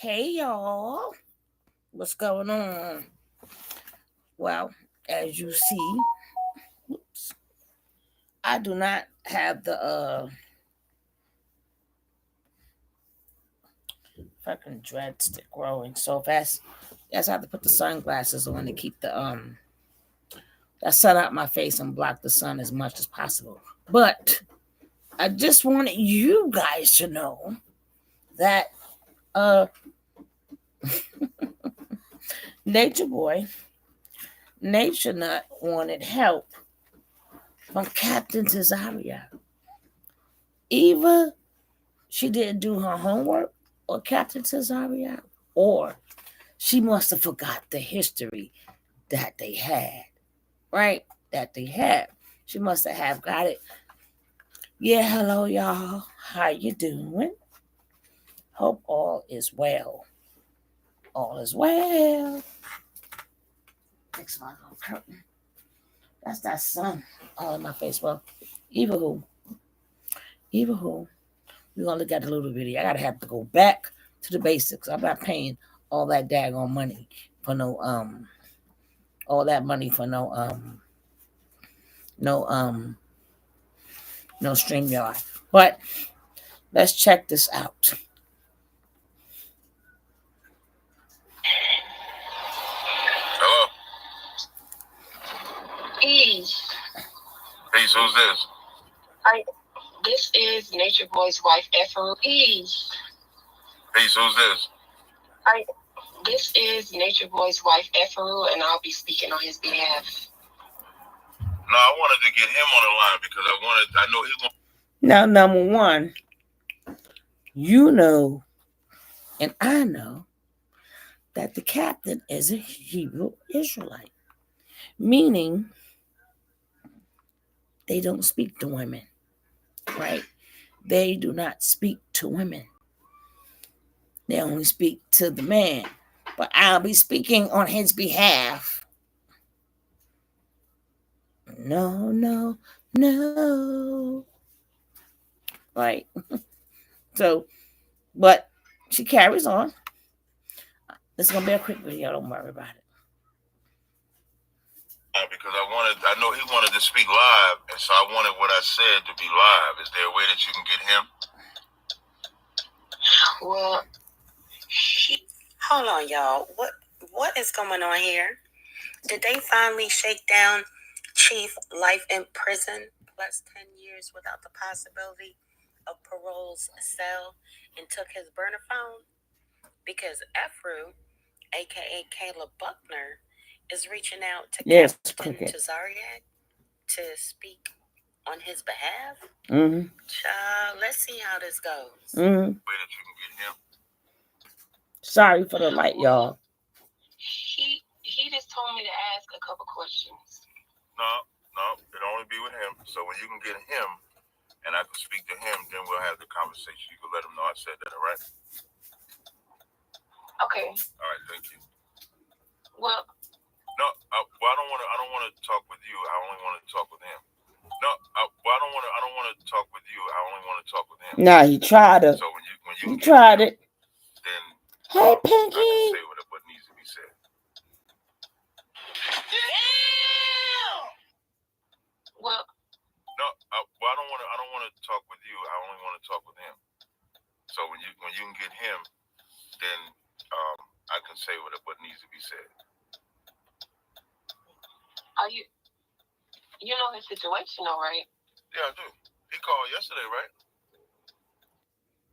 Hey y'all, what's going on? Well, as you see, I do not have the fucking dread stick growing so fast. Yes, I have to put the sunglasses on to keep the that sun out my face and block the sun as much as possible. But I just wanted you guys to know that uh Nature Boy, Nature Nut wanted help from Captain Tazaryach. Either she didn't do her homework or Captain Tazaryach, or she must have forgot the history that they had, right? That they had. She must have got it. Yeah, hello y'all. How you doing? Hope all is well. All is well. Fix my little curtain. That's that sun all in my face. Well, either who, either who. We're gonna look at the little video. I gotta have to go back to the basics. I'm not paying all that daggone money for all that money for no no StreamYard. But let's check this out. Hello. Peace. Peace, who's this? This is Nature Boy's wife, Efru. Peace. Peace, who's this? This is Nature Boy's wife, Efru, and I'll be speaking on his behalf. No, I wanted to get him on the line because I know he wants. Now, number one, you know, and I know that the captain is a Hebrew Israelite, meaning they don't speak to women, right? They do not speak to women. They only speak to the man. But I'll be speaking on his behalf. No, no, no. Right. So, but she carries on. This is going to be a quick video. Don't worry about it. Because I know he wanted to speak live, and so I wanted what I said to be live. Is there a way that you can get him? Well, hold on, y'all. What is going on here? Did they finally shake down Chief life in prison plus 10 years without the possibility of parole's cell and took his burner phone? Because Efru, aka Caleb Buckner, is reaching out to Captain Tazaryach to speak on his behalf. Child, let's see how this goes. Way that you can get him. Sorry for the light, y'all. He just told me to ask a couple questions. No, it'll only be with him. So when you can get him and I can speak to him, then we'll have the conversation. You can let him know I said that, all right? Okay. All right, thank you. Well, no, I don't want to talk with you. I only want to talk with him. No, I don't want to talk with you. I only want to talk with him. Nah, he tried it. So when you tried it. Then hey, Pinky. I can say what needs to be said. Well, no, I don't want to talk with you. I only want to talk with him. So when you can get him, then I can say what needs to be said. You know his situation, though, right? Yeah, I do. He called yesterday, right?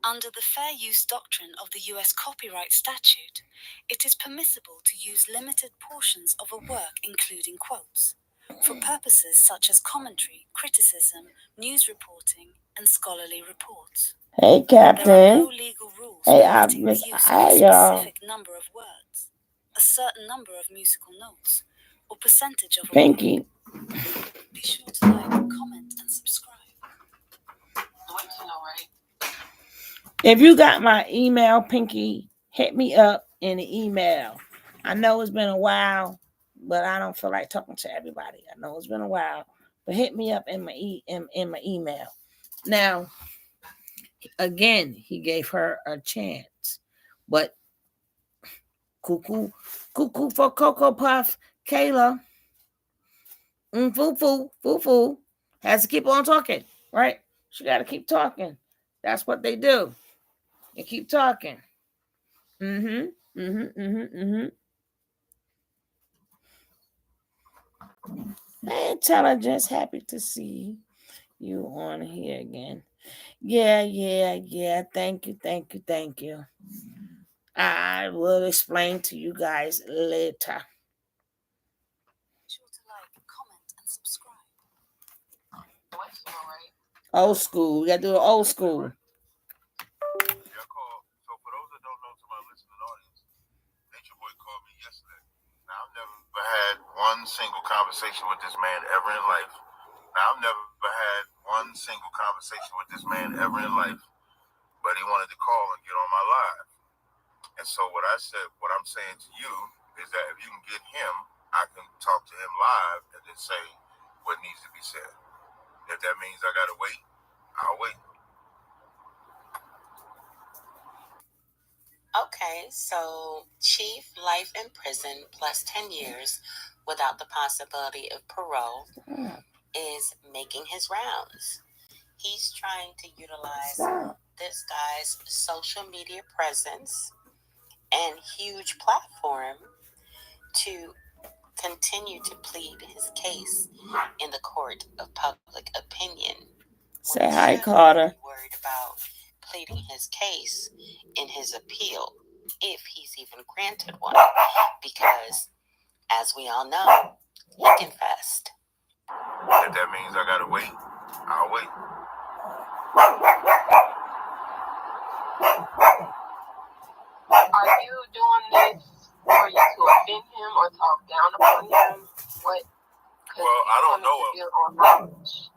Under the fair use doctrine of the U.S. copyright statute, it is permissible to use limited portions of a work, including quotes, for purposes such as commentary, criticism, news reporting, and scholarly reports. Hey, Captain. There are no legal rules permitting the use of a specific number of words, a certain number of musical notes, or percentage of a Pinky. Be sure to like, comment, and subscribe. If you got my email, Pinky, hit me up in the email. I know it's been a while, but I don't feel like talking to everybody. I know it's been a while, but hit me up in my email. Now, again, he gave her a chance, but Cuckoo, cuckoo for Cocoa Puff. Kayla. Foo foo, foo foo. Has to keep on talking, right? She got to keep talking. That's what they do. They keep talking. Intelligence, happy to see you on here again. Yeah. Thank you, thank you, thank you. I will explain to you guys later. Be sure to like, comment, and subscribe. Old school. We got to do it old school. So for those that don't know, to my listening audience, Natureboy called me yesterday. Now I've never had one single conversation with this man ever in life. But he wanted to call and get on my live. And so what I'm saying to you is that if you can get him, I can talk to him live and then say what needs to be said. If that means I gotta wait, I'll wait. Okay, so Chief, life in prison plus 10 years without the possibility of parole is making his rounds. He's trying to utilize this guy's social media presence and huge platform to continue to plead his case in the court of public opinion. Say hi, Carter. Worried about pleading his case in his appeal, if he's even granted one, because, as we all know, he confessed. If that means I gotta wait, I'll wait. Are you doing this for you to offend him or talk down upon him? What? Well, I don't know him.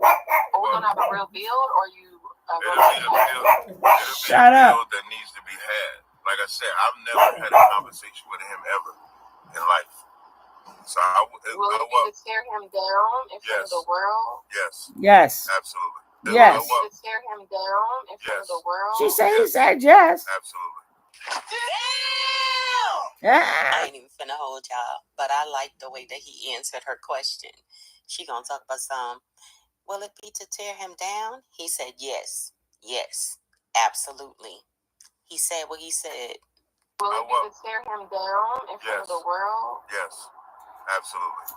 Are we gonna have a real build, or you? It'll be a build that needs to be had. Like I said, I've never had a conversation with him ever in life. So will it be to tear him down in front of the world? Yes. Absolutely. Yes. Will it be to tear him down in front of the world? She said yes. Absolutely. I ain't even finna hold y'all, but I like the way that he answered her question. She gonna talk about some. Will it be to tear him down? He said yes, absolutely. He said what he said. Will it be to tear him down in front of the world? Yes, absolutely.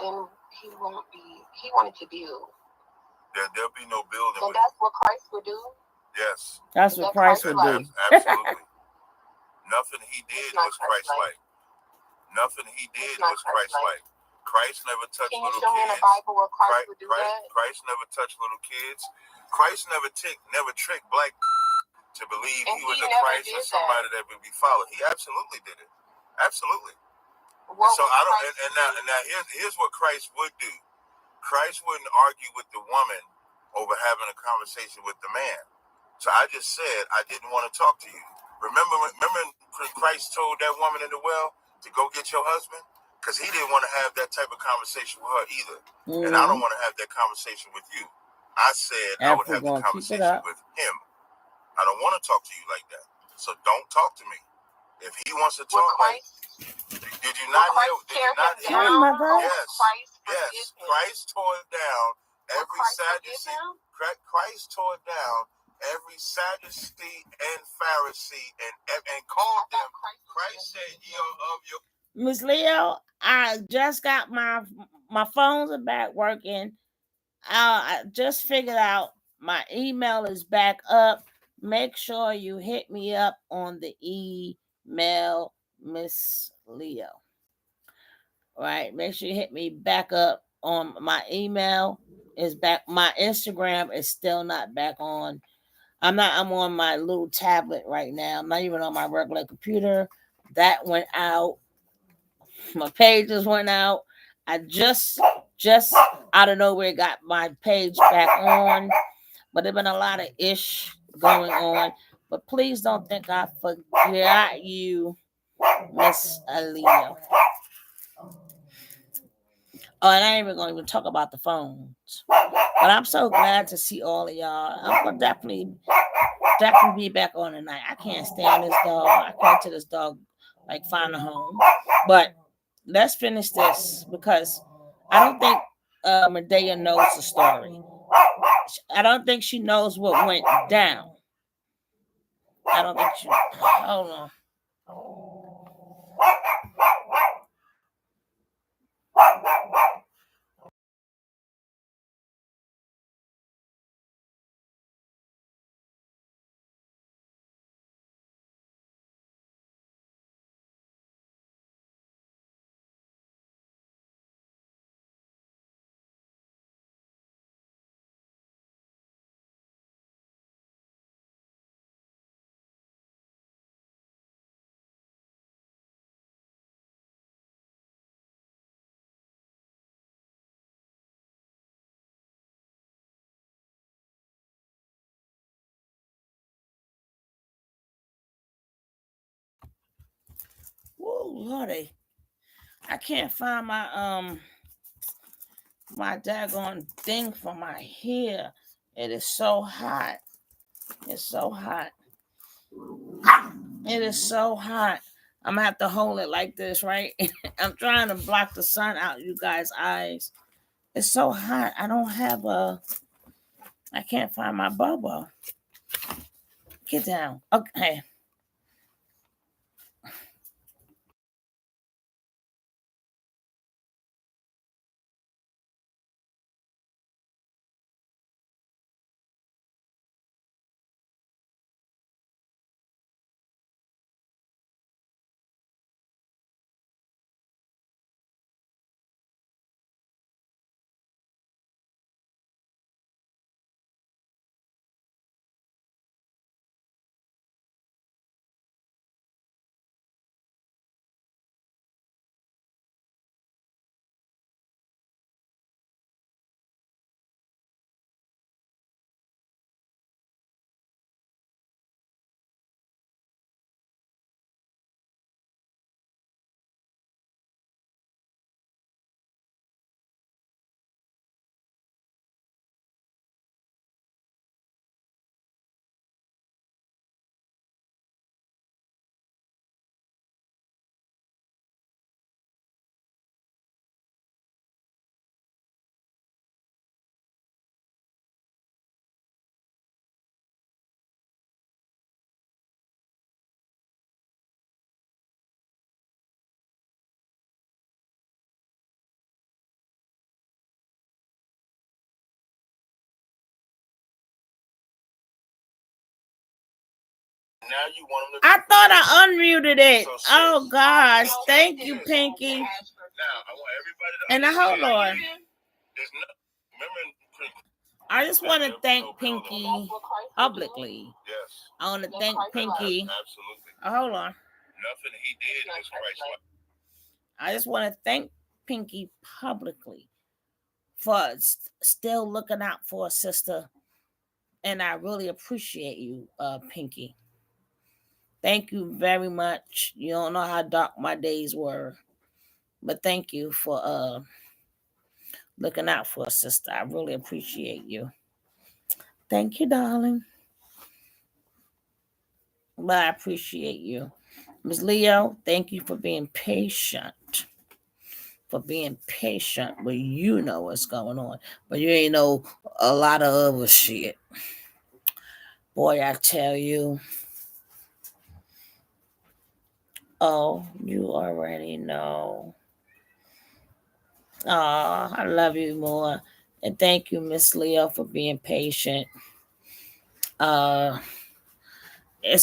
Then he won't be. He wanted to build. There'll be no building. And that's what Christ would do. Yes. That's what Christ would do. Absolutely. Nothing he did was Christ-like. Nothing he did was Christ-like. Christ never touched little kids. Can you show me in the Bible where Christ would do that? Christ never touched little kids. Christ never tricked black to believe he was the Christ or somebody that would be followed. He absolutely did it. Absolutely. So I don't. And now here's what Christ would do. Christ wouldn't argue with the woman over having a conversation with the man. So I just said I didn't want to talk to you. Remember when Christ told that woman in the well to go get your husband? Because he didn't want to have that type of conversation with her either. And I don't want to have that conversation with you. I said I would have the conversation with him. I don't want to talk to you like that. So don't talk to me. If he wants to talk did you not hear? Yes. Christ tore down every Sadducee. Christ tore down every Sadducee and Pharisee and called them. Christ said, "Ye are of your." Miss Leo, I just got my phones are back working. I just figured out my email is back up. Make sure you hit me up on the email, Miss Leo. All right, make sure you hit me back up on my email is back. My Instagram is still not back on. I'm on my little tablet right now. I'm not even on my regular computer. That went out. My pages went out. I just out of nowhere got my page back on. But there's been a lot of ish going on. But please don't think I forgot you, Miss Aaliyah. Oh, and I ain't even going to even talk about the phones. But I'm so glad to see all of y'all. I'm going to definitely be back on tonight. I can't stand this dog. I can't tell this dog like find a home. But let's finish this because I don't think Medea knows the story. I don't think she knows what went down. I don't think she. Hold on. Whoa, Lordy. I can't find my daggone thing for my hair. It is so hot. It's so hot. It is so hot. I'm gonna have to hold it like this, right? I'm trying to block the sun out you guys' eyes. It's so hot. I don't have I can't find my bubble. Get down. Okay. Now you want them to. I thought I unmuted it. Oh gosh. Thank you, Pinky. Now I want everybody to. And hold on. There's no. Remember. I just want to thank Pinky publicly. Yes. I want to thank Pinky. Absolutely. Hold on. Nothing he did was Christ-like. I just want to thank Pinky publicly for still looking out for a sister. And I really appreciate you, Pinky. Thank you very much. You don't know how dark my days were. But thank you for looking out for a sister. I really appreciate you. Thank you, darling. But I appreciate you. Ms. Leo, thank you for being patient. For being patient, but you know what's going on. But you ain't know a lot of other shit. Boy, I tell you. Oh, you already know. Oh, I love you more. And thank you, Miss Leo, for being patient. It's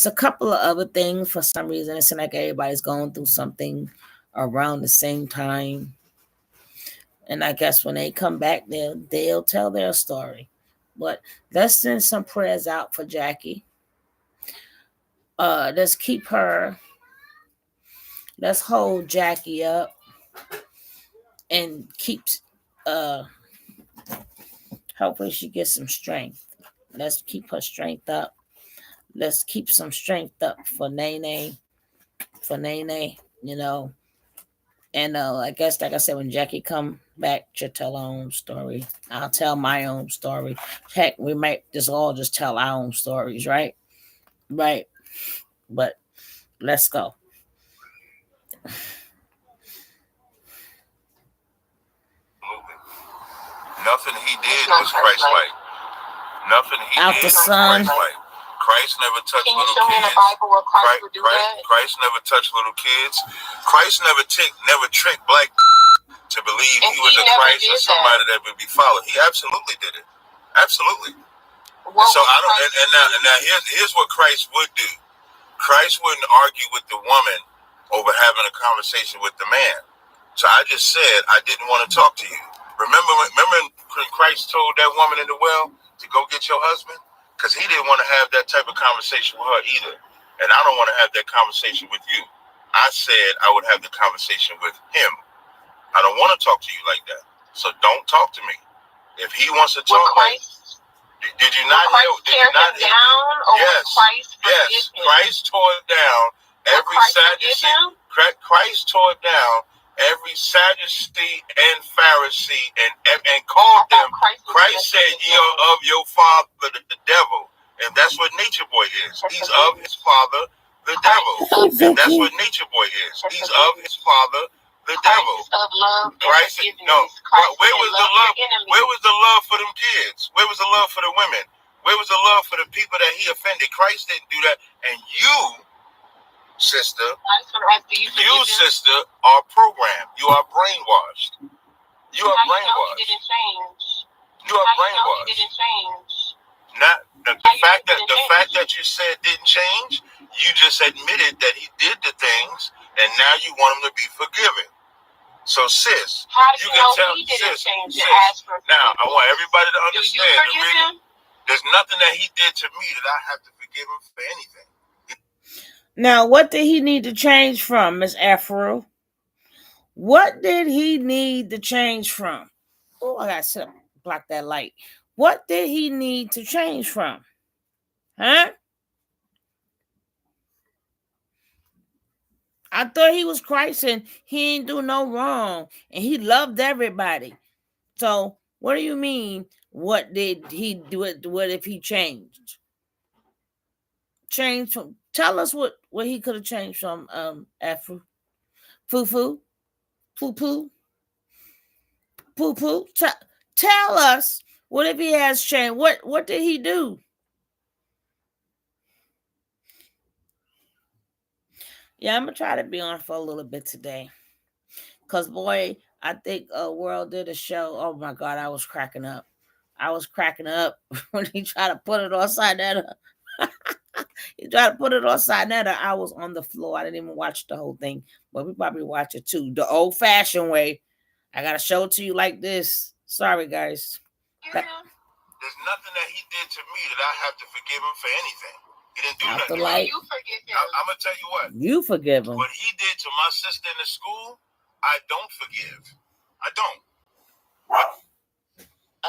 a couple of other things. For some reason, it seems like everybody's going through something around the same time. And I guess when they come back, they'll tell their story. But let's send some prayers out for Jackie. Let's keep her. Let's hold Jackie up and keep. Hopefully she gets some strength. Let's keep her strength up. Let's keep some strength up for Nene. For Nene, you know. And I guess, like I said, when Jackie come back, she'll tell her own story. I'll tell my own story. Heck, we might just all just tell our own stories, right? Right. But let's go. Nothing he did was Christ-like. Nothing he Out did the was sun. Christ-like. Christ never touched Can you little show me in the kids. Bible where Christ would do that? Christ never touched little kids. Christ never tricked black to believe And he was he a never Christ did and somebody that. that would be followed. He absolutely did it. Absolutely. What So was I don't. Christ And do? now here's what Christ would do. Christ wouldn't argue with the woman over having a conversation with the man. So I just said I didn't want to talk to you. Remember when Christ told that woman in the well to go get your husband? Because he didn't want to have that type of conversation with her either. And I don't want to have that conversation with you. I said I would have the conversation with him. I don't want to talk to you like that. So don't talk to me. If he wants to talk, did you not hear? Did you not hear? Yes, yes. Christ tore down every Sadducee. Christ tore down every Sadducee and Pharisee and called them. Christ said, "Ye are of your father the devil," and that's what Natureboy is. He's of his father the devil, and that's what Natureboy is. He's of his father the devil. Of love and Christ, forgiveness. no. Christ Where was the love love? your enemies. Where was the love for them kids? Where was the love for the women? Where was the love for the people that he offended? Christ didn't do that. And you, sister, I just want to ask, do you forgive him? sister, are programmed. You are brainwashed. You are How you know he brainwashed. didn't change? You are How you know he brainwashed. didn't change? Not the How you know fact he that didn't change? you said didn't change. You just admitted that he did the things, and now you want him to be forgiven. So, sis, How do you you can know tell, he didn't sis, change and sis. ask for Now, I want forgiveness? everybody to Do you understand. forgive him? There's nothing that he did to me that I have to forgive him for anything. Now, what did he need to change from, Miss Afro? What did he need to change from? Oh, I gotta block that light. What did he need to change from? Huh? I thought he was Christ and he ain't do no wrong and he loved everybody. So what do you mean? What did he do? What if he changed? Changed from? Tell us what he could have changed from. Afro, foo foo, poo poo, poo poo. Tell us what if he has changed? What did he do? Yeah, I'm gonna try to be on for a little bit today. Cause boy, I think World did a show. Oh my god, I was cracking up. I was cracking up when he tried to put it upside down. He tried to put it upside down. I was on the floor. I didn't even watch the whole thing, but we probably watch it too, the old-fashioned way. I gotta show it to you like this. Sorry, guys. There's nothing that he did to me that I have to forgive him for anything. He didn't do Out nothing. the light. You forgive him. I'm gonna tell you what. You forgive him. What he did to my sister in the school, I don't forgive. I don't.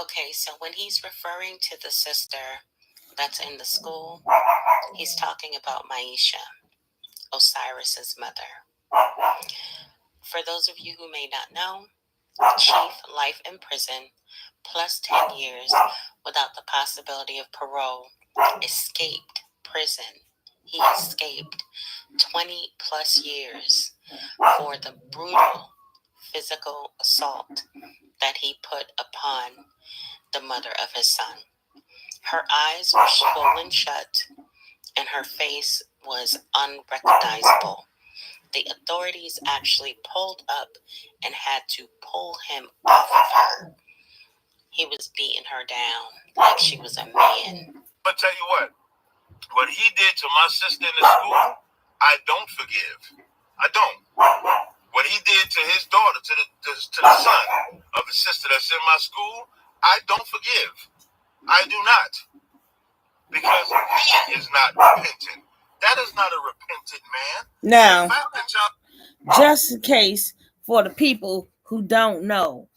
Okay, so when he's referring to the sister that's in the school, he's talking about Maisha, Osiris's mother. For those of you who may not know, Chief, life in prison, plus 10 years without the possibility of parole, escaped prison. He escaped 20 plus years for the brutal physical assault that he put upon the mother of his son. Her eyes were swollen shut and her face was unrecognizable. The authorities actually pulled up and had to pull him off of her. He was beating her down like she was a man. But tell you what he did to my sister in the school, I don't forgive. I don't. What he did to his daughter, to the son of the sister that's in my school, I don't forgive. I do not. Because he is not repentant. That is not a repentant man. Now, just in case for the people who don't know,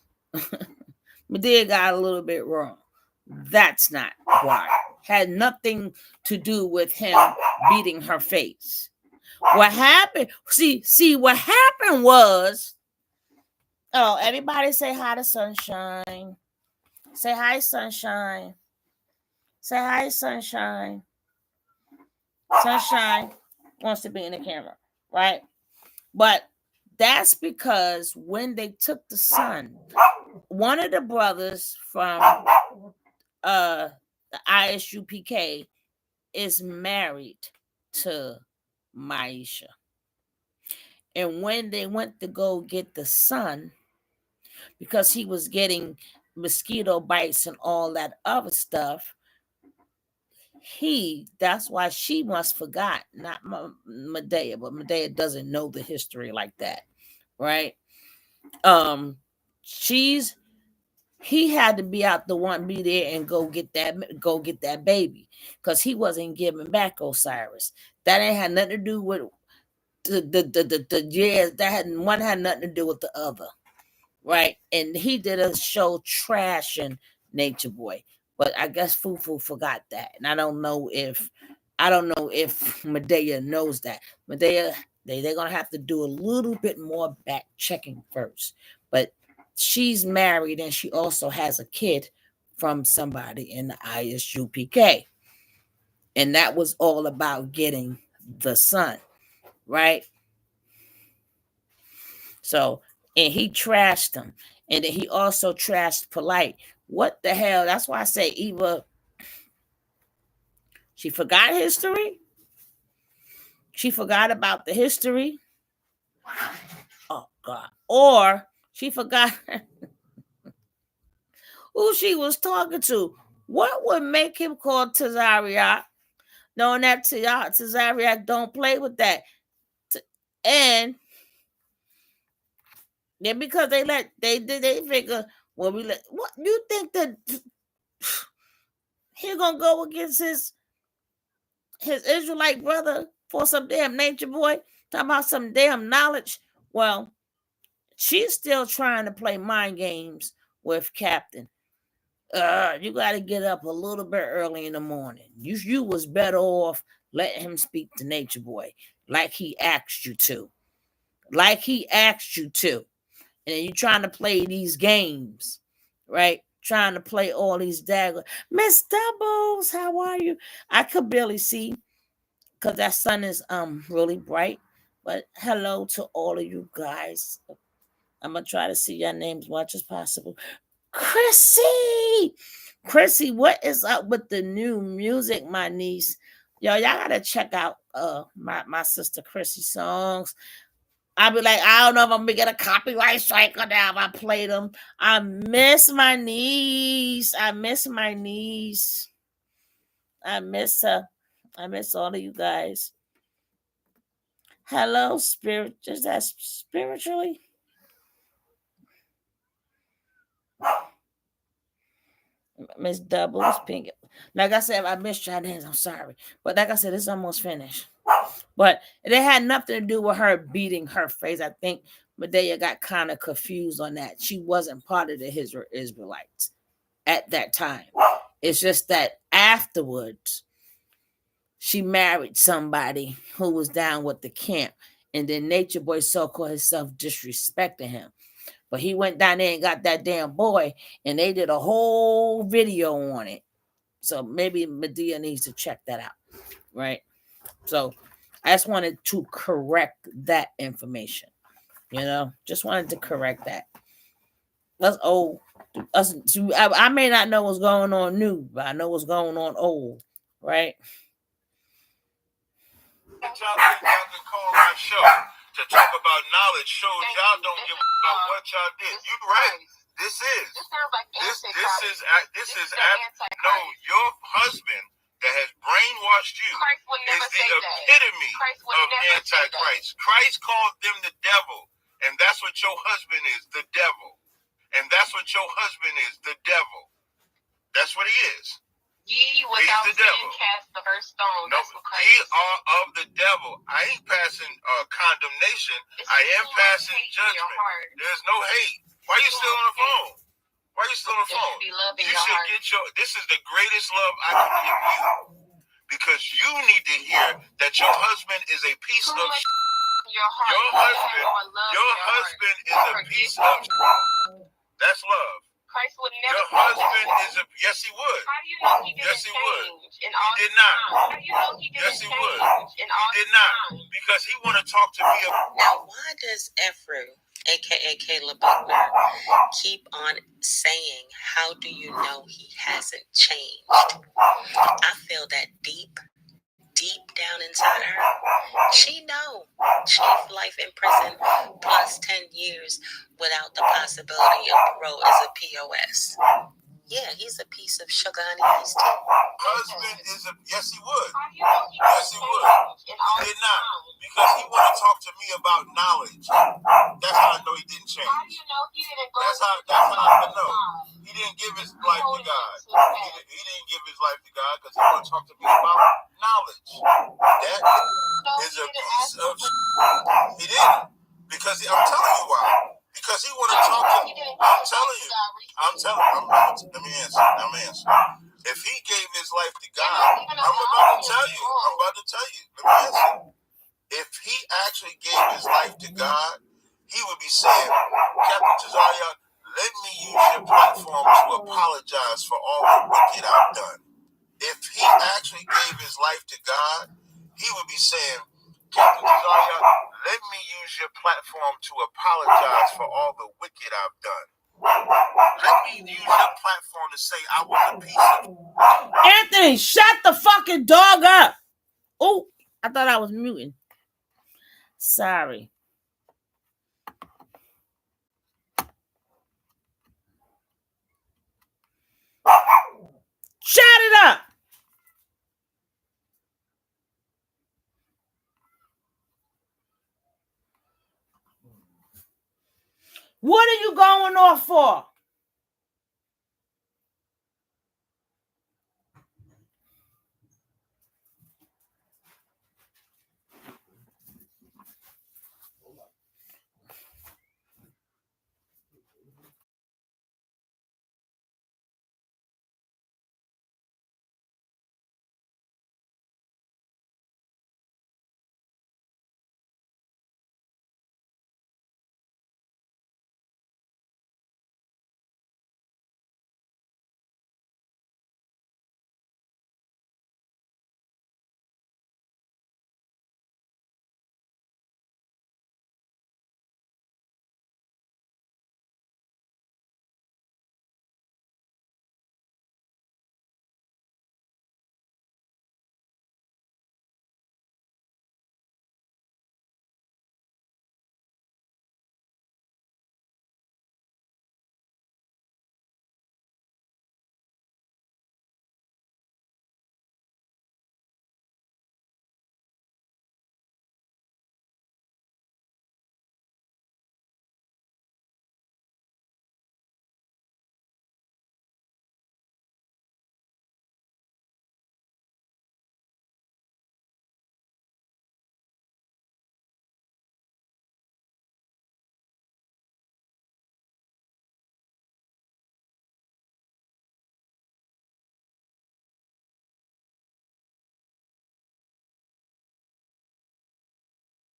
Medea got a little bit wrong. That's not why. Had nothing to do with him beating her face. What happened? See, what happened was, oh, everybody say hi to Sunshine. Say hi, Sunshine. Say hi, Sunshine. Sunshine wants to be in the camera, right? But That's because when they took the son, one of the brothers from the ISUPK is married to Maisha. And when they went to go get the son, because he was getting mosquito bites and all that other stuff, that's why she must forgot, not Medea, but Medea doesn't know the history like that, right? He had to be out the one, be there and go get that baby, because he wasn't giving back Osiris. That ain't had nothing to do with the years. One had nothing to do with the other, right? And he did a show trashing Nature Boy, but I guess Fufu forgot that, and I don't know if Medea knows that. Medea, they're gonna have to do a little bit more back checking first, but she's married and she also has a kid from somebody in the ISUPK, and that was all about getting the son, right? So, and he trashed him, and then he also trashed Polite. What the hell? That's why I say Eva, she forgot history. She forgot about the history. Oh God. Or she forgot who she was talking to. What would make him call Tazaryach, knowing that Tazaryach don't play with that? And then because they figure, well, what you think that he gonna go against his Israelite brother for some damn Nature Boy, talking about some damn knowledge? Well, she's still trying to play mind games with Captain. You got to get up a little bit early in the morning. You was better off letting him speak to Nature Boy like he asked you to. And then you trying to play these games, right? Trying to play all these daggers. Miss Doubles, how are you? I could barely see because that sun is really bright. But hello to all of you guys. I'm gonna try to see your names as much as possible. Chrissy, what is up with the new music, my niece? Y'all gotta check out my sister Chrissy songs. I'll be like, I don't know if I'm gonna get a copyright strike or not if I play them. I miss my niece. I miss her. I miss all of you guys. Hello, spirit. Is that spiritually? Miss Doubles, Pink. Like I said, I missed your names. I'm sorry. But like I said, it's almost finished. But it had nothing to do with her beating her face. I think Medea got kind of confused on that. She wasn't part of the Israelites at that time. It's just that afterwards, she married somebody who was down with the camp. And then Nature Boy so-called himself disrespecting him. But he went down there and got that damn boy, and they did a whole video on it. So maybe Medea needs to check that out, right? So I just wanted to correct that information. Just wanted to correct that. That's old. I may not know what's going on new, but I know what's going on old, right? Y'all think y'all can call my show to talk about knowledge shows y'all don't give a about what y'all did. You right. This sounds like this is no, your husband that has brainwashed you is the epitome of Antichrist. Christ called them the devil, and that's what your husband is, the devil. And that's what your husband is, the devil. That's what he is. Ye without sin cast the first stone. No, ye are of the devil. I ain't passing condemnation. I am passing judgment. There's no hate. Why are you still on the phone? You should get this is the greatest love I can give you. Because you need to hear that your husband is a piece of your husband is a piece of that's love. Christ would never. Your husband is a yes, he would. How do you know he didn't Yes, he would. change in all He did this not. time? How do you know he didn't Yes, he would. change in all He did this not time? because he want to talk to me. Now, why does Ephru, aka Caleb Buckner, keep on saying, "How do you know he hasn't changed?" I feel that deep down inside her, she know chief life in prison plus 10 years without the possibility of parole is a POS. Yeah, he's a piece of sugar honey iced tea. Husband is a yes, he would. How do you know he Yes, he didn't would. change in all He this did not time? because he want to talk to me about knowledge. That's how I know he didn't change. How do you know he didn't go? That's how I know. He didn't give his life to God. He didn't give his life to God because he want to talk to me about knowledge. That is a piece of he didn't. Because I'm telling you why. Because he want to talk to me. I'm telling you. Let me answer. If he gave his life to God, I'm about to tell you. Let me answer. If he actually gave his life to God, he would be saying, Captain Tazaryach, let me use your platform to apologize for all the wicked I've done. If he actually gave his life to God, he would be saying, Captain Tazaryach, let me use your platform to apologize for all the wicked I've done. Let me use your platform to say I was a piece of... Anthony, shut the fucking dog up. Oh, I thought I was muting. Sorry. Shut it up. What are you going off for?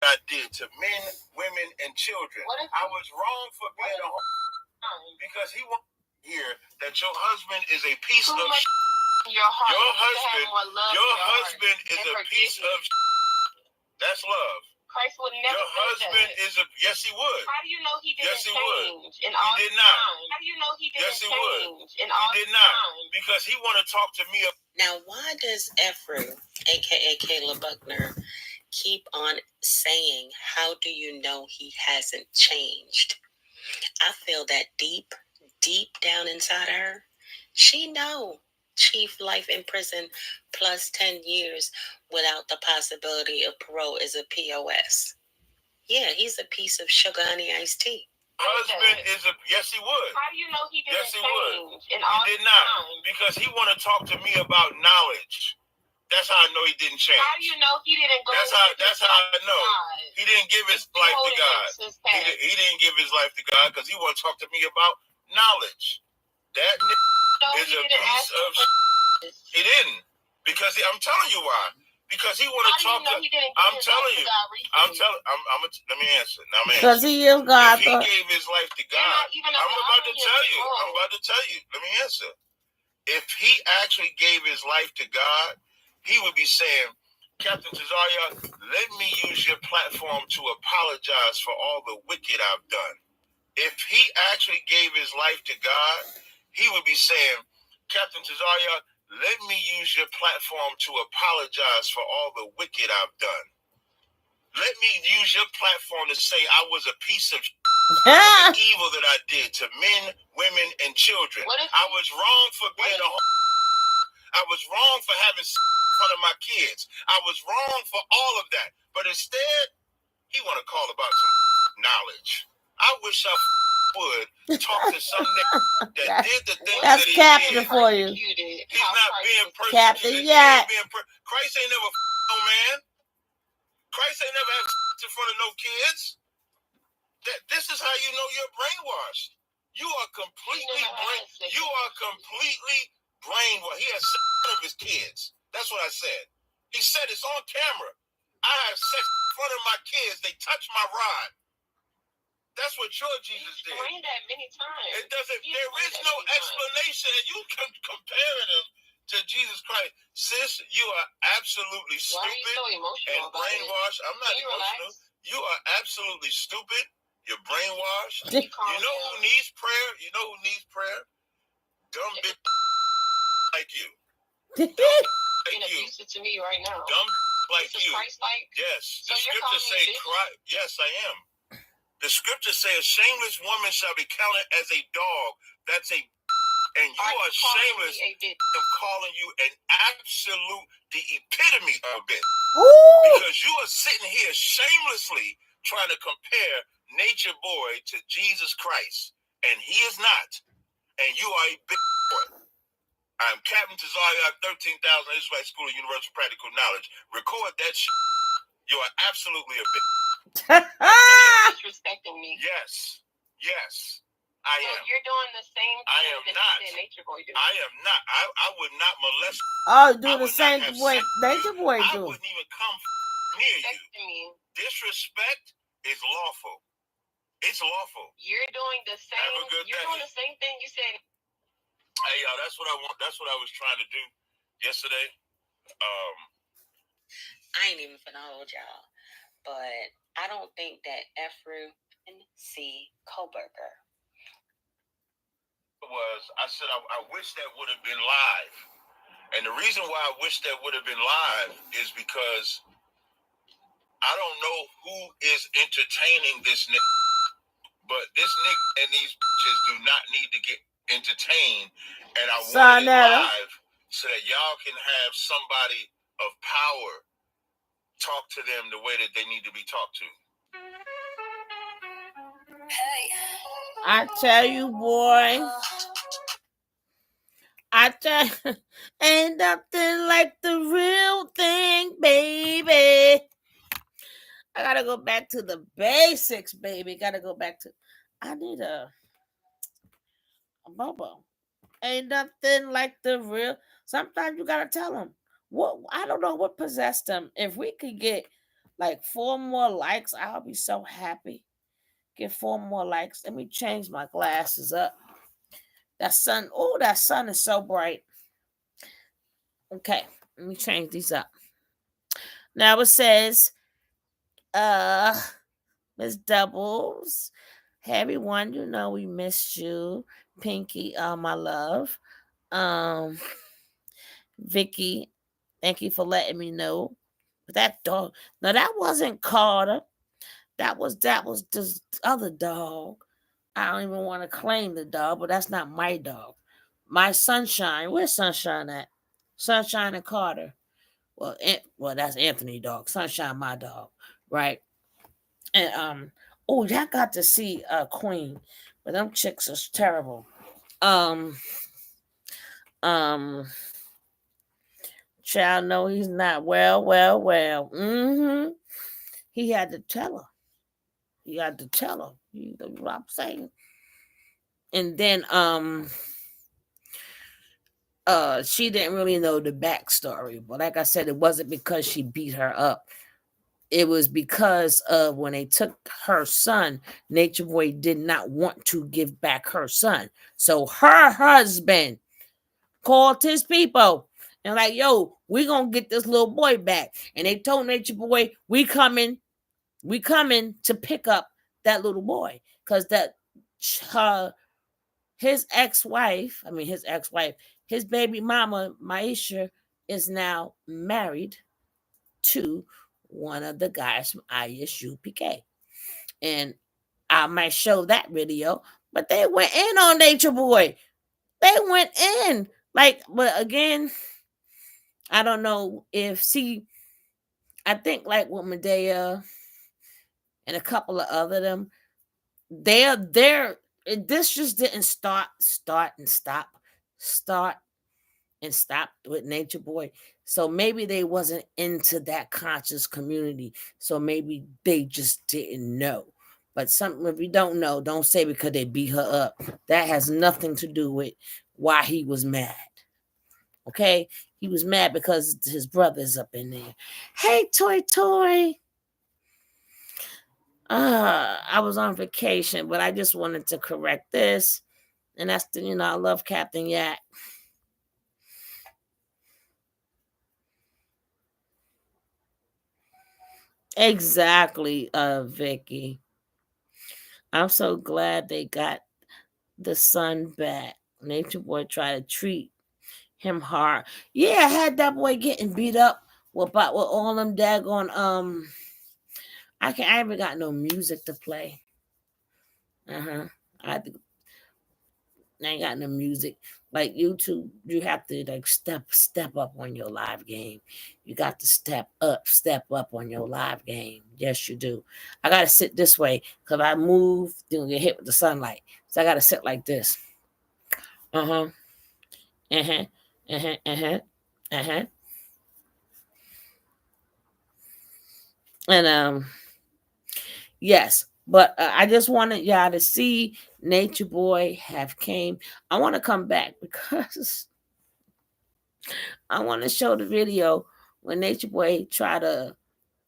I did to men, women, and children. I was wrong for being a because he wants to hear that your husband is a piece of your heart. Your husband is a piece of that's love. Christ would never. Your husband is a yes, he would. How do you know he didn't Yes, he would. change in all He did this not. time? How do you know he didn't Yes, he change would. in all He did this not time? because he want to talk to me. Now, why does Ephru, aka Caleb Buckner, keep on saying, "How do you know he hasn't changed?" I feel that deep down inside her, she know chief life in prison plus 10 years without the possibility of parole is a POS. Yeah, he's a piece of sugar honey iced tea. Husband is a yes, he would. How do you know he didn't Yes, he change would. in all He did this not time? because he want to talk to me about knowledge. That's how I know he didn't change. How do you know he didn't go? That's how I know he didn't give his life to God. He didn't give his life to God because he want to talk to me about knowledge. That is a piece of. He didn't because I'm telling you why. Because he want to talk to. I'm telling you. Let me answer. Because he is God. If he gave his life to God, I'm about to tell you. Let me answer. If he actually gave his life to God, he would be saying, Captain Tazaryach, let me use your platform to apologize for all the wicked I've done. If he actually gave his life to God, he would be saying, Captain Tazaryach, let me use your platform to apologize for all the wicked I've done. Let me use your platform to say I was a piece of the evil that I did to men, women, and children. I was wrong for being I was wrong for having in front of my kids. I was wrong for all of that. But instead, he want to call about some knowledge. I wish I would talk to some nigga that did the things that he did. For you. He's not being persecuted. Christ ain't never no man. Christ ain't never had in front of no kids. This is how you know you're brainwashed. You are completely brainwashed. He has sex of his kids. That's what I said. He said it's on camera. I have sex in front of my kids. They touch my rod. That's what your Jesus did. Explained that many times. It doesn't. There is no explanation. You can compare him to Jesus Christ. Sis, you are absolutely stupid. Why are you so emotional and brainwashed. I'm not emotional. You are absolutely stupid. You're brainwashed. You know who needs prayer? Dumb bitch like you. Being abusive to me right now. Dumb like you. Christ-like? Yes. So the scriptures say, yes, I am. The scriptures say a shameless woman shall be counted as a dog. That's a and you are shameless. I'm calling you an absolute, the epitome of a bitch. Because you are sitting here shamelessly trying to compare Natureboy to Jesus Christ. And he is not. And you are a bitch boy. I'm Captain Tazaryach, 13,000 Israelite School of Universal Practical Knowledge. Record that shit. You are absolutely a bitch. You're disrespecting me. Yes. I am. So you're doing the same thing I am not. Natureboy do. I am not. I would not molest. Do the same way Natureboy do. I wouldn't even come near you. Disrespect is lawful. It's lawful. You're doing the same. You're doing the same thing you said. Hey, y'all, that's what I want. That's what I was trying to do yesterday. I ain't even finna hold y'all, but I don't think that Efru and C. Koberger I said I wish that would have been live, and the reason why I wish that would have been live is because I don't know who is entertaining this nigga, but this nigga and these bitches do not need to get entertained, and I want it live so that y'all can have somebody of power talk to them the way that they need to be talked to. I tell you, boy. Ain't nothing like the real thing, baby. I gotta go back to the basics, baby. I need a Bobo. Ain't nothing like the real. Sometimes you gotta tell them. I don't know what possessed them. If we could get like 4 more likes, I'll be so happy. Get 4 more likes. Let me change my glasses up. That sun is so bright. Okay, let me change these up. Now it says, Miss Doubles. Hey everyone, you know we missed you. Pinky, my love. Vicky, thank you for letting me know. That dog. No, that wasn't Carter. That was this other dog. I don't even want to claim the dog, but that's not my dog. My Sunshine. Where's Sunshine at? Sunshine and Carter. Well, that's Anthony dog. Sunshine, my dog, right? And y'all got to see Queen, but them chicks is terrible. Child, no, he's not. Well. He had to tell her. You know what I'm saying? And then she didn't really know the backstory. But like I said, it wasn't because she beat her up. It was because of when they took her son, Nature Boy did not want to give back her son. So her husband called his people and like, yo, we gonna get this little boy back. And they told Nature Boy, we coming to pick up that little boy. Cause that his ex-wife, his baby mama, Maisha, is now married to one of the guys from ISUPK. And I might show that video, but they went in on Nature Boy. They went in. Like, but again, I don't know if, see, I think like with Medea and a couple of other them, they're this just didn't start and stop with Nature Boy. So maybe they wasn't into that conscious community. So maybe they just didn't know. But something, if you don't know, don't say because they beat her up. That has nothing to do with why he was mad. Okay? He was mad because his brother's up in there. Hey, Toy. I was on vacation, but I just wanted to correct this. And that's the, I love Captain Yak. Exactly, Vicky. I'm so glad they got the son back. Nature Boy tried to treat him hard. Yeah, I had that boy getting beat up with all them daggone I even got no music to play. I ain't got no music. Like YouTube, you have to like step up on your live game. You got to step up on your live game. Yes, you do. I gotta sit this way because I move, then get hit with the sunlight. So I gotta sit like this. Uh-huh. Uh-huh. Uh-huh. Uh-huh. Uh-huh. And yes. But I just wanted y'all to see Nature Boy have came. I want to come back because I want to show the video when Nature Boy try to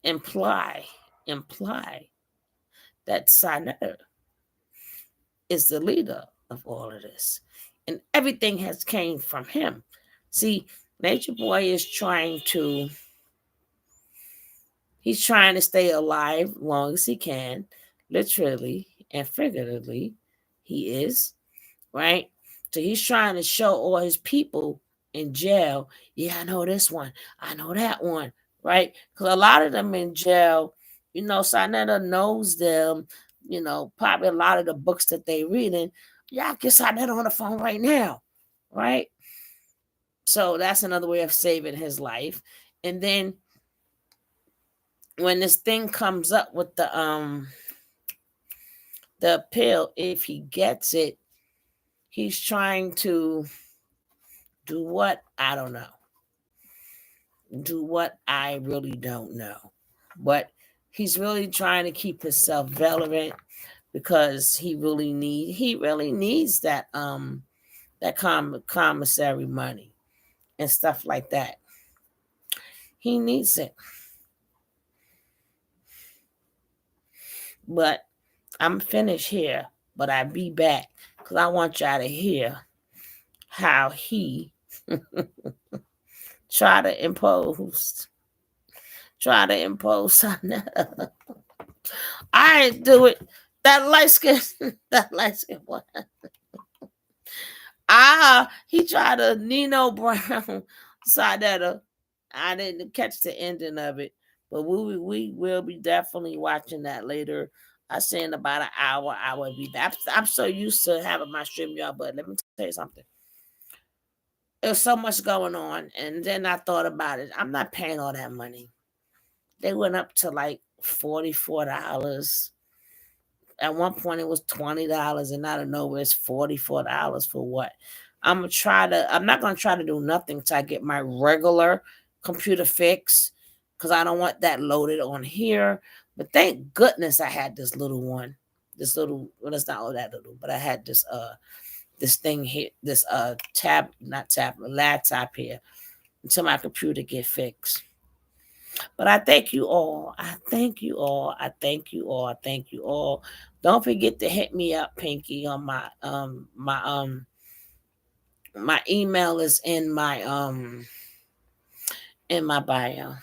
imply that Sinetta is the leader of all of this. And everything has came from him. See, Nature Boy is he's trying to stay alive long as he can, literally and figuratively. He is, right? So he's trying to show all his people in jail, yeah, I know this one, I know that one, right? Because a lot of them in jail, Sinetta knows them, probably a lot of the books that they reading. Yeah, I get Sinetta on the phone right now, right? So that's another way of saving his life. And then when this thing comes up with the appeal, if he gets it, he's trying to do what? I don't know. Do what? I really don't know. But he's really trying to keep himself relevant because he really needs that commissary money and stuff like that. He needs it. But I'm finished here, but I'll be back because I want y'all to hear how he try to impose something. I do it. That light skin one. He tried to Nino Brown Sadetta. I didn't catch the ending of it, but we will be definitely watching that later. I say in about an hour, I will be back. I'm so used to having my stream, y'all, but let me tell you something. There's so much going on, and then I thought about it. I'm not paying all that money. They went up to like $44. At one point it was $20, and out of nowhere it's $44 for what? I'm not gonna try to do nothing till I get my regular computer fix because I don't want that loaded on here. But thank goodness I had this little one. Well, it's not all that little, but I had this this thing here, this laptop here, until my computer get fixed. But I thank you all. I thank you all. I thank you all. I thank you all. Don't forget to hit me up, Pinky, on my email is in my bio.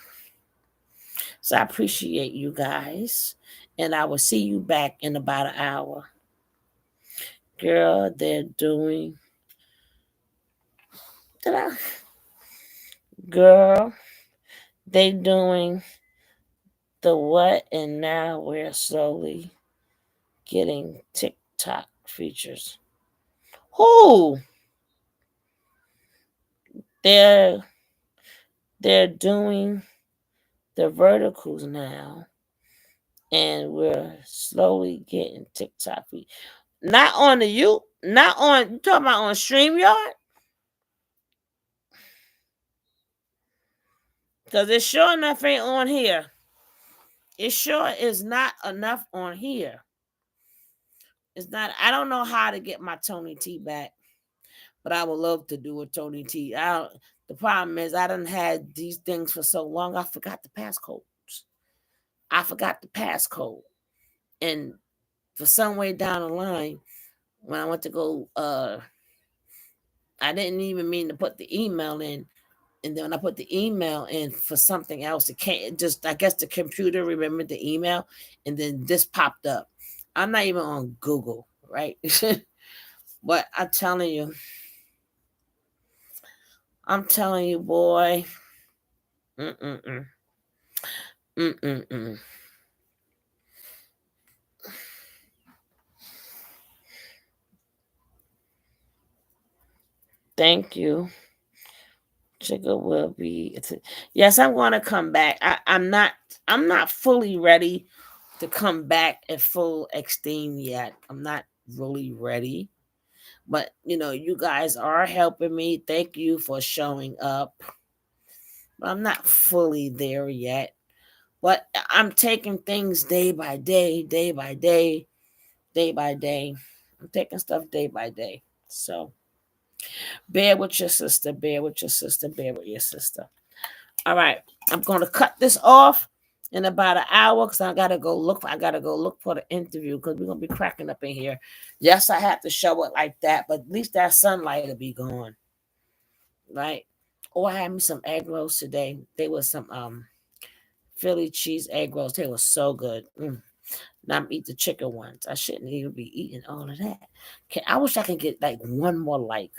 So I appreciate you guys. And I will see you back in about an hour. Girl, they're doing. Did I? Girl, they doing the what, and now we're slowly getting TikTok features. Who? They're they're doing the verticals now, and we're slowly getting TikTok feed. Not on the not on, you talking about on StreamYard? Because it sure enough ain't on here. It sure is not enough on here. It's not. I don't know how to get my Tony T back, but I would love to do a Tony T. The problem is I done had these things for so long, I forgot the passcodes. I forgot the passcode. And for some way down the line, when I went to go, I didn't even mean to put the email in. And then when I put the email in for something else, it can't just, I guess the computer remembered the email, and then this popped up. I'm not even on Google, right? But I'm telling you, boy. Mm-mm-mm. Mm-mm-mm. Thank you. Sugar will be. Yes, I'm going to come back. I'm not. I'm not fully ready to come back at full extreme yet. I'm not really ready, but you guys are helping me. Thank you for showing up. But I'm not fully there yet. But I'm taking things day by day, day by day, day by day. I'm taking stuff day by day. So bear with your sister. Bear with your sister. Bear with your sister. All right, I'm going to cut this off in about an hour because I gotta go look. I gotta go look for the interview because we're gonna be cracking up in here. Yes, I have to show it like that, but at least that sunlight will be gone, right? Oh, I had me some egg rolls today. They were some Philly cheese egg rolls. They were so good. Now I'm eat the chicken ones. I shouldn't even be eating all of that. I wish I could get like one more like.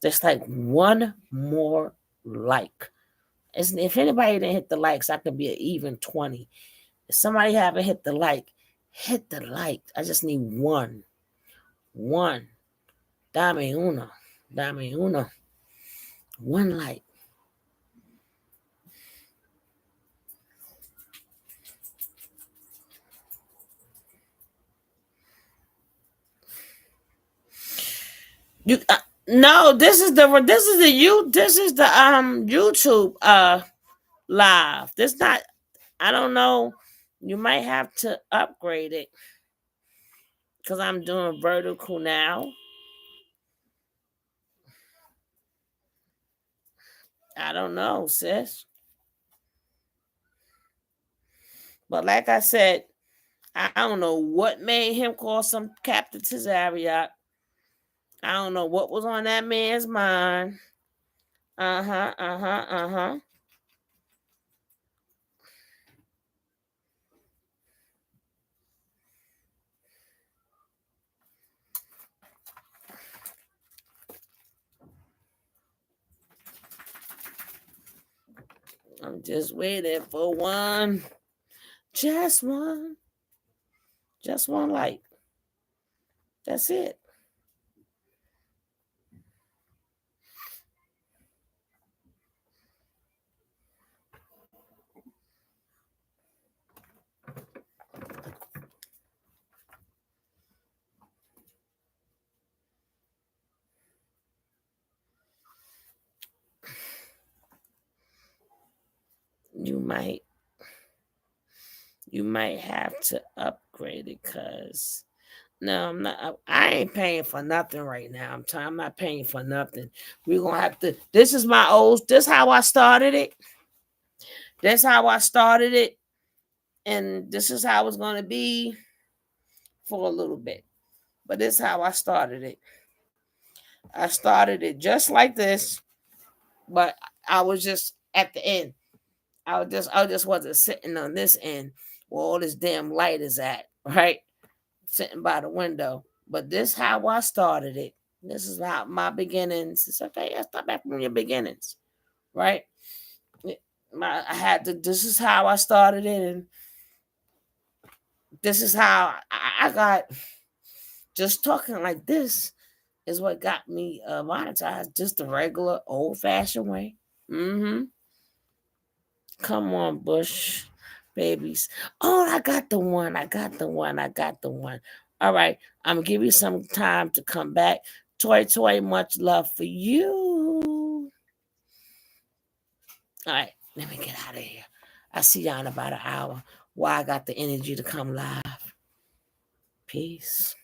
Just like one more like. If anybody didn't hit the likes, I could be an even 20. If somebody haven't hit the like, hit the like. I just need one. One. Dame uno. Dame uno. One like. You no, this is the YouTube live. This not, I don't know. You might have to upgrade it because I'm doing vertical now. I don't know, sis. But like I said, I don't know what made him call some Captain Tazaryach. I don't know what was on that man's mind. Uh-huh, uh-huh, uh-huh. I'm just waiting for one. Just one. Just one light. That's it. You might have to upgrade it because No, I'm not. I ain't paying for nothing right now. I'm not paying for nothing. We're gonna have to. This is my old. This how I started it. This how I started it, and this is how it's gonna be for a little bit. But this is how I started it. I started it just like this, but I was just at the end. I just wasn't sitting on this end where all this damn light is at, right? Sitting by the window. But this how I started it. This is how my beginnings. It's okay. Yeah, start back from your beginnings, right? I had to. This is how I started it, and this is how I got. Just talking like this is what got me monetized. Just the regular old fashioned way. Mm-hmm. Come on, Bush babies. Oh, I got the one. I got the one. I got the one. All right. I'm gonna give you some time to come back. Toy, much love for you. All right, let me get out of here. I see y'all in about an hour. Why I got the energy to come live. Peace.